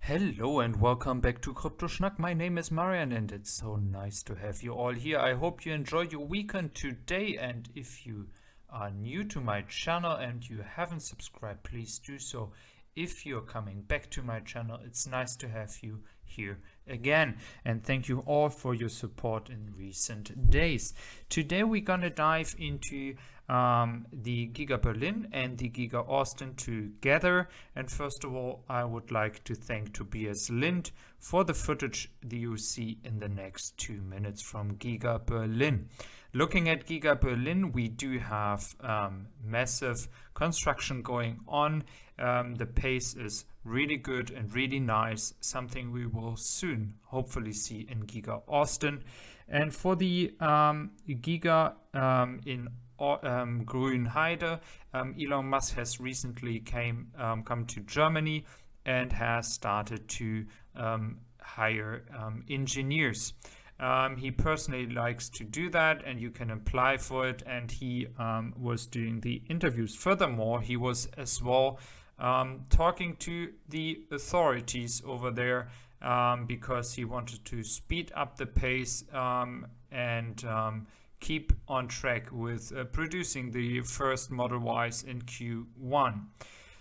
Hello and welcome back to Kryptoschnack. My name is Marian and it's so nice to have you all here. I hope you enjoy your weekend today, and if you are new to my channel and you haven't subscribed, please do so. If you're coming back to my channel, it's nice to have you here again, and thank you all for your support in recent days. Today we're gonna dive into the Giga Berlin and the Giga Austin together, and first of all I would like to thank Tobias Lind for the footage that you see in the next 2 minutes from Giga Berlin. Looking at Giga Berlin, we do have massive construction going on. The pace is really good and really nice, something we will soon hopefully see in Giga Austin. And for the Giga in Grünheide, Elon Musk has recently come to Germany and has started to hire engineers. He personally likes to do that, and you can apply for it, and he was doing the interviews. Furthermore, he was as well talking to the authorities over there because he wanted to speed up the pace and keep on track with producing the first Model Ys in Q1.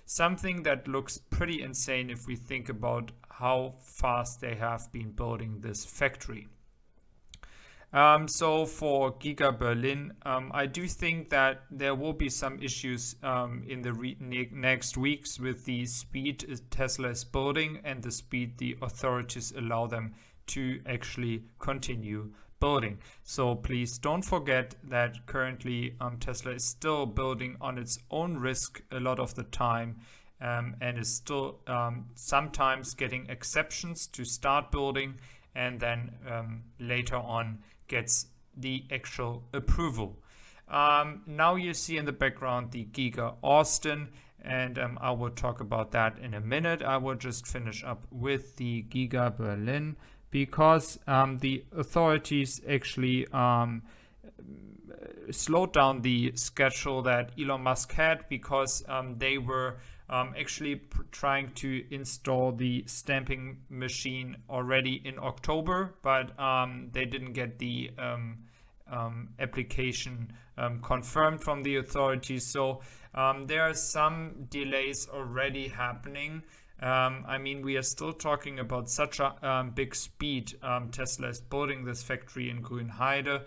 Something that looks pretty insane if we think about how fast they have been building this factory. So for Giga Berlin, I do think that there will be some issues in the next weeks with the speed Tesla is building and the speed the authorities allow them to actually continue building. So please don't forget that currently Tesla is still building on its own risk a lot of the time, and is still sometimes getting exceptions to start building, and then later on gets the actual approval. Now you see in the background the Giga Austin, and I will talk about that in a minute. I will just finish up with the Giga Berlin because the authorities actually slowed down the schedule that Elon Musk had, because they were actually trying to install the stamping machine already in October, but they didn't get the application confirmed from the authorities. So there are some delays already happening. I mean, we are still talking about such a big speed. Tesla is building this factory in Grünheide.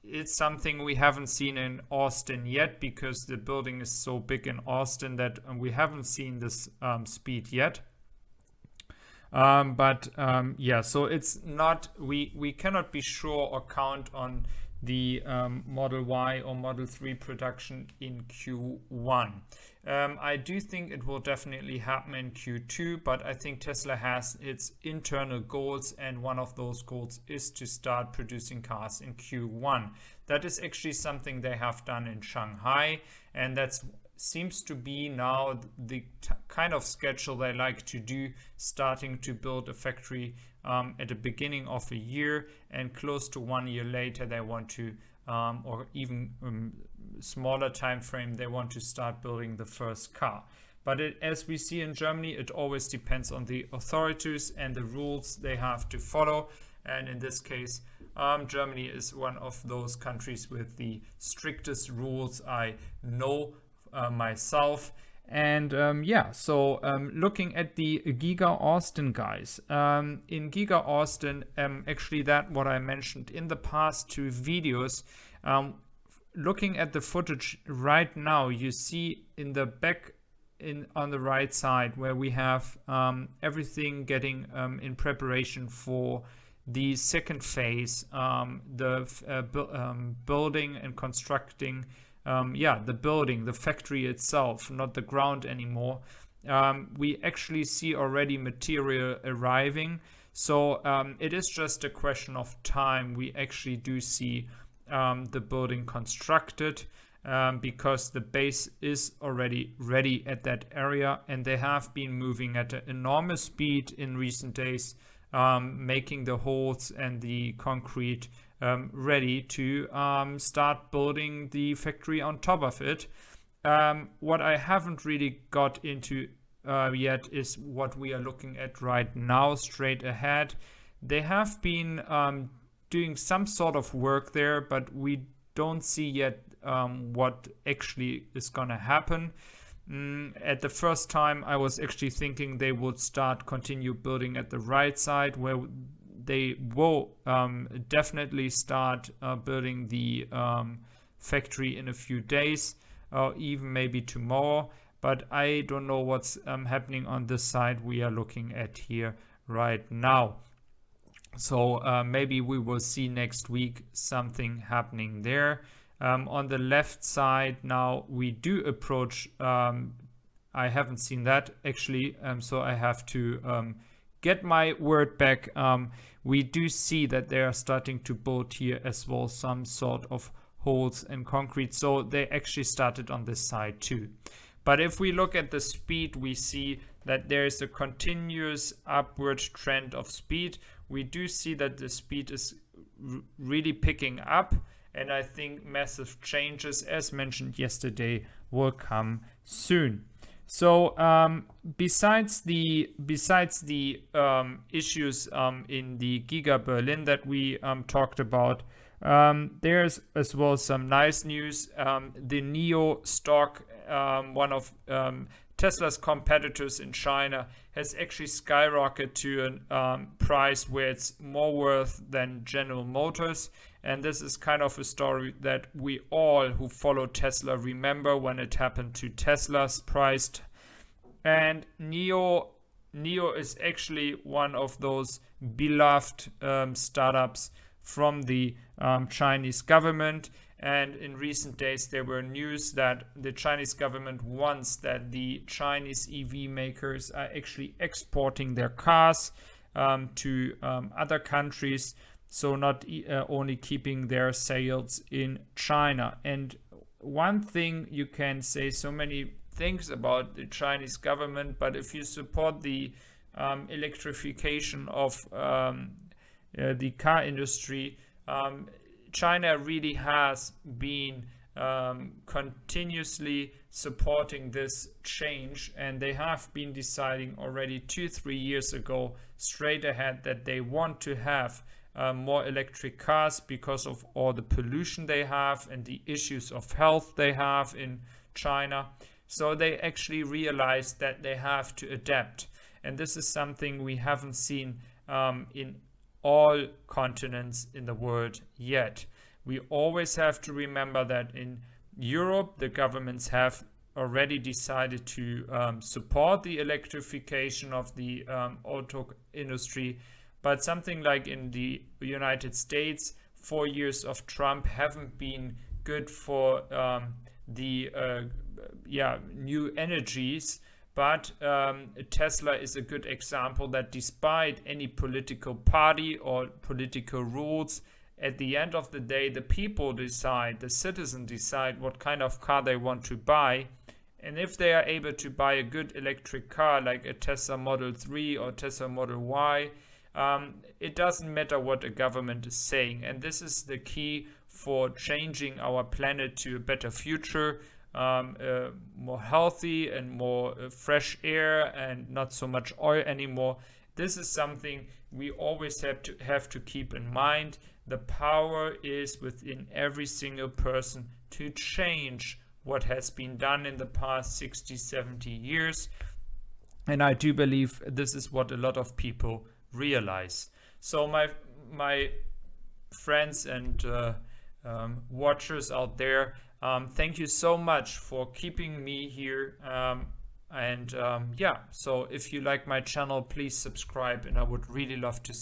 It's something we haven't seen in Austin yet, because the building is so big in Austin that we haven't seen this speed yet. Yeah, so it's not, we cannot be sure or count on the Model Y or Model 3 production in Q1. I do think it will definitely happen in Q2, but I think Tesla has its internal goals, and one of those goals is to start producing cars in Q1. That is actually something they have done in Shanghai, and that seems to be now the kind of schedule they like to do, starting to build a factory at the beginning of a year, and close to 1 year later they want to, or even smaller time frame, they want to start building the first car. But as we see in Germany, it always depends on the authorities and the rules they have to follow, and in this case Germany is one of those countries with the strictest rules I know myself. And yeah, so looking at the Giga Austin, guys, in Giga Austin, actually that what I mentioned in the past 2 videos, looking at the footage right now, you see in the back on the right side where we have everything getting in preparation for the second phase, the building and constructing the building, the factory itself, not the ground anymore. We actually see already material arriving, so it is just a question of time. We actually do see the building constructed, because the base is already ready at that area, and they have been moving at an enormous speed in recent days, making the holes and the concrete ready to start building the factory on top of it. What I haven't really got into yet is what we are looking at right now, straight ahead. They have been doing some sort of work there, but we don't see yet what actually is gonna happen. At the first time, I was actually thinking they would continue building at the right side, where they will definitely start building the factory in a few days, or even maybe tomorrow. But I don't know what's happening on this side we are looking at here right now. So maybe we will see next week something happening there. On the left side now we do approach, I haven't seen that actually, so I have to get my word back. We do see that they are starting to build here as well some sort of holes in concrete, so they actually started on this side too. But if we look at the speed, we see that there is a continuous upward trend of speed. We do see that the speed is really picking up, and I think massive changes, as mentioned yesterday, will come soon. So besides the issues in the Giga Berlin that we talked about, there's as well some nice news. The NIO stock, one of Tesla's competitors in China, has actually skyrocketed to a price where it's more worth than General Motors. And this is kind of a story that we all who follow Tesla remember when it happened to Tesla's price. And NIO is actually one of those beloved startups from the Chinese government. And in recent days, there were news that the Chinese government wants that the Chinese EV makers are actually exporting their cars to other countries. So not only keeping their sales in China. And one thing you can say so many things about the Chinese government, but if you support the electrification of the car industry, China really has been continuously supporting this change, and they have been deciding already 2-3 years ago straight ahead that they want to have more electric cars because of all the pollution they have and the issues of health they have in China. So they actually realized that they have to adapt, and this is something we haven't seen in all continents in the world yet. We always have to remember that in Europe, the governments have already decided to support the electrification of the auto industry, but something like in the United States, 4 years of Trump haven't been good for the new energies. But Tesla is a good example that despite any political party or political rules, at the end of the day, the people decide, the citizens decide what kind of car they want to buy. And if they are able to buy a good electric car like a Tesla Model 3 or Tesla Model Y, it doesn't matter what the government is saying. And this is the key for changing our planet to a better future. More healthy and more fresh air and not so much oil anymore. This is something we always have to keep in mind. The power is within every single person to change what has been done in the past 60-70 years, and I do believe this is what a lot of people realize. So my friends and watchers out there, thank you so much for keeping me here. So if you like my channel, please subscribe, and I would really love to